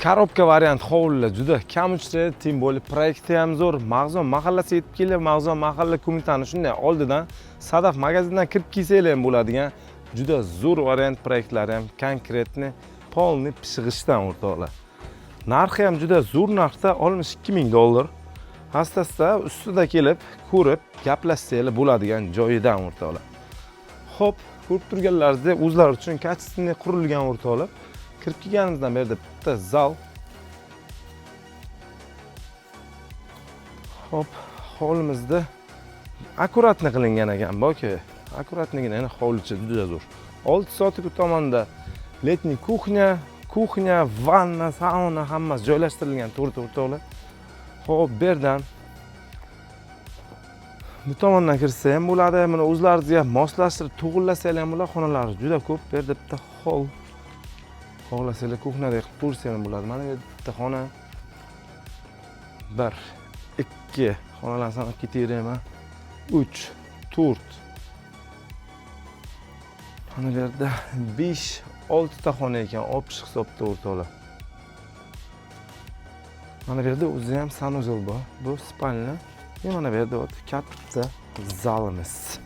Korobka variant hovlilar juda kam uchraydi, tim bo'lib proyekti ham zo'r. Mag'zon mahallasi yetib kelib, Mag'zon mahalla ko'mitani shunday oldidan Sadaf magazindan kirib kelsanglar ham bo'ladigan juda zo'r variant proyektlari ham konkretni, polni pishig'ishdan o'rtoqlar. Narxi ham juda zo'r narxda, $62,000. Asta-asta ustida kelib, ko'rib, gaplashsanglar bo'ladigan joyidan o'rtoqlar. Xo'p, ko'rib turganlaringizdek, o'zlari uchun kачественный qurilgan o'rtoqlar. Kirib kelganimizdan beri bitta zal. Hop, hovlimizda akkuratni qilingan ekan, boki. Akkuratligini hovlicha juda zo'r. 6 sotik tomonda letniy kuxnya, vanna, sauna hammasi joylashtirilgan o'rtoqlar. Xo'p, bu yerdan bu tomondan kirsa ham bo'ladi. Mana o'zlaringizga moslashtirib to'g'irlasanglar ham bo'ladi. Xonalari juda ko'p. Bu yerda bitta hol xohlasanglar kuxnyadek qilib ko'rsanglar bo'ladi. Mana bu bitta xona. 1, 2 xonalarni sanab ketaverayman. 3, 4. Mana bu yerda 5, 6 ta xona ekan, optik hisobda o'rtoqlar. Mana bu yerda o'zi ham sanuzel bor. Bu spalni. Mana bu yerda katta zalimiz.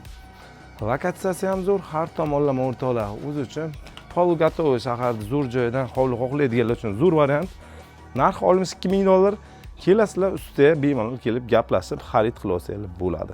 Lokatsiyasi ham zo'r, har tomonlama o'rtoqlar. O'zi uchun Polgatovoy shaharda zo'r joydan hovli xohlaydiganlar uchun zo'r variant. Narxi $62,000. Kelasizlar ustiga bemalol kelib gaplashib xarid qilib olsanglar bo'ladi.